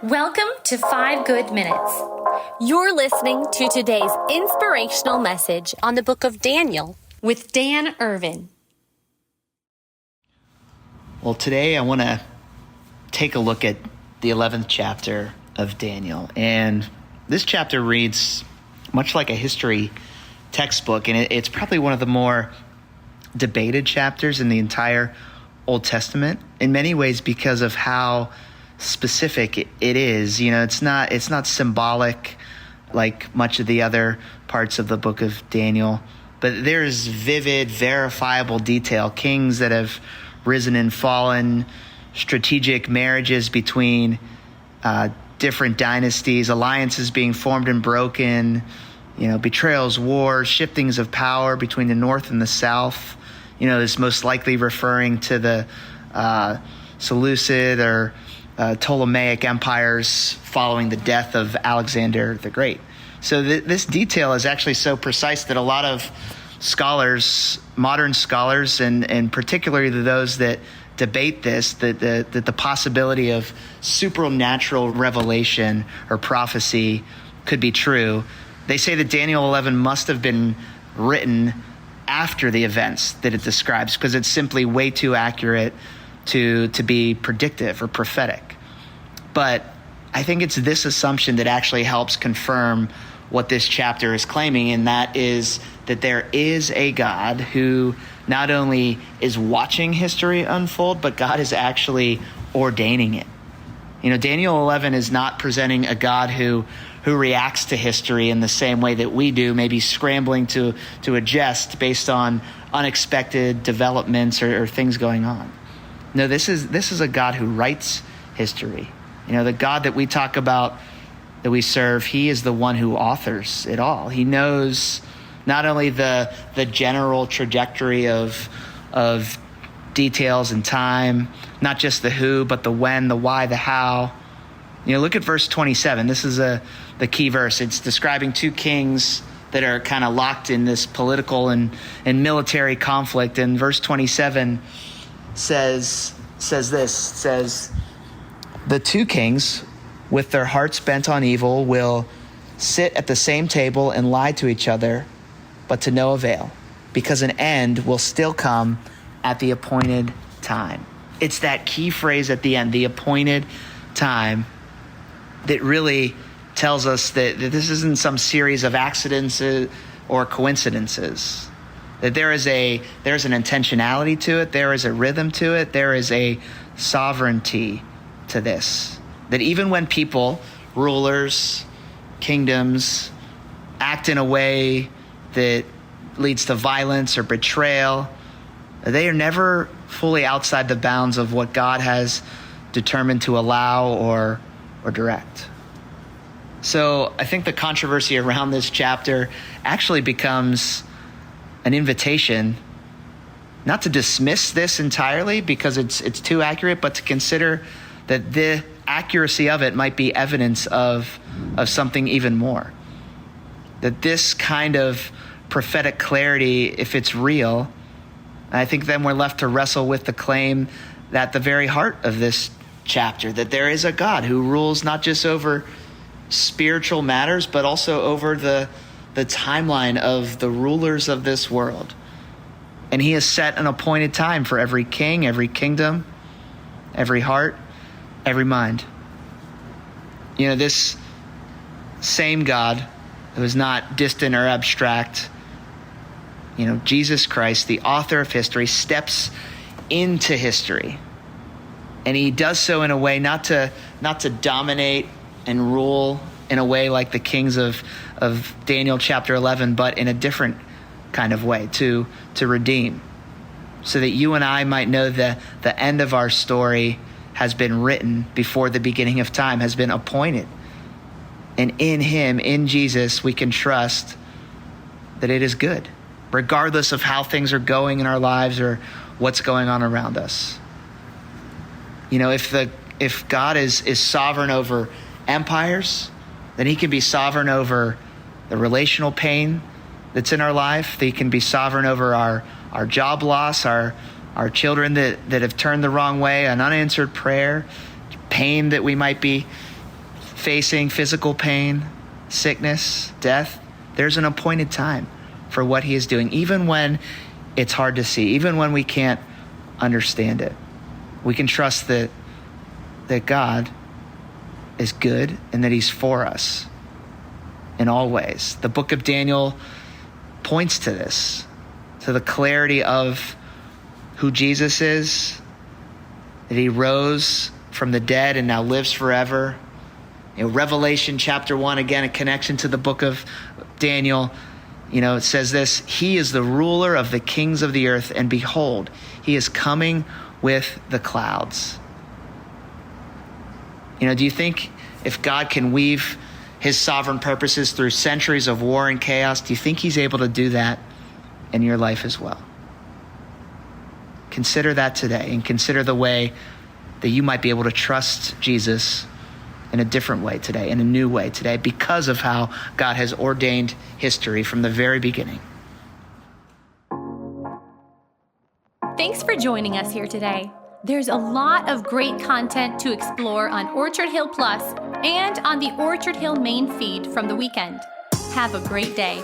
Welcome to 5 Good Minutes. You're listening to today's inspirational message on the book of Daniel With Dan Irvin. Well, today I want to take a look at the 11th chapter of Daniel. And this chapter reads much like a history textbook, and it's probably one of the more debated chapters in the entire Old Testament, in many ways because of how specific it is. You know, it's not symbolic like much of the other parts of the book of Daniel, but there's vivid, verifiable detail. Kings that have risen and fallen, strategic marriages between different dynasties, alliances being formed and broken, betrayals, wars, shiftings of power between the north and the south. This most likely referring to the Seleucid or Ptolemaic empires following the death of Alexander the Great. So this detail is actually so precise that a lot of scholars, modern scholars, and particularly those that debate this, that the possibility of supernatural revelation or prophecy could be true. They say that Daniel 11 must have been written after the events that it describes because it's simply way too accurate to be predictive or prophetic. But I think it's this assumption that actually helps confirm what this chapter is claiming, and that is that there is a God who not only is watching history unfold, but God is actually ordaining it. Daniel 11 is not presenting a God who reacts to history in the same way that we do, maybe scrambling to adjust based on unexpected developments or things going on. No, this is a God who writes history. The God that we talk about, that we serve, he is the one who authors it all. He knows not only the general trajectory of details and time, not just the who, but the when, the why, the how. Look at verse 27. This is the key verse. It's describing two kings that are kind of locked in this political and military conflict. And verse 27 says the two kings, with their hearts bent on evil, will sit at the same table and lie to each other, but to no avail, because an end will still come at the appointed time. It's that key phrase at the end, the appointed time, that really tells us that this isn't some series of accidents or coincidences. That there is an intentionality to it, there is a rhythm to it, there is a sovereignty to this. That even when people, rulers, kingdoms, act in a way that leads to violence or betrayal, they are never fully outside the bounds of what God has determined to allow or direct. So I think the controversy around this chapter actually becomes an invitation not to dismiss this entirely because it's too accurate, but to consider that the accuracy of it might be evidence of something even more. That this kind of prophetic clarity, if it's real, I think then we're left to wrestle with the claim that the very heart of this chapter, that there is a God who rules not just over spiritual matters, but also over the timeline of the rulers of this world. And he has set an appointed time for every king, every kingdom, every heart, every mind. This same God who is not distant or abstract, Jesus Christ, the author of history, steps into history. And he does so in a way not to dominate and rule in a way like the kings of Daniel chapter 11, but in a different kind of way, to redeem. So that you and I might know the end of our story has been written before the beginning of time, has been appointed. And in him, in Jesus, we can trust that it is good, regardless of how things are going in our lives or what's going on around us. If God is sovereign over empires, then he can be sovereign over the relational pain that's in our life. He can be sovereign over our job loss, our children that have turned the wrong way, an unanswered prayer, pain that we might be facing physical pain, sickness, death, there's an appointed time for what he is doing, even when it's hard to see, even when we can't understand it. We can trust that God is good and that he's for us in all ways. The book of Daniel points to this, to the clarity of who Jesus is, that he rose from the dead and now lives forever. Revelation chapter 1, again, a connection to the book of Daniel. It says this: he is the ruler of the kings of the earth, and behold, he is coming with the clouds. Do you think if God can weave his sovereign purposes through centuries of war and chaos, do you think he's able to do that in your life as well? Consider that today, and consider the way that you might be able to trust Jesus in a different way today, in a new way today, because of how God has ordained history from the very beginning. Thanks for joining us here today. There's a lot of great content to explore on Orchard Hill Plus and on the Orchard Hill main feed from the weekend. Have a great day.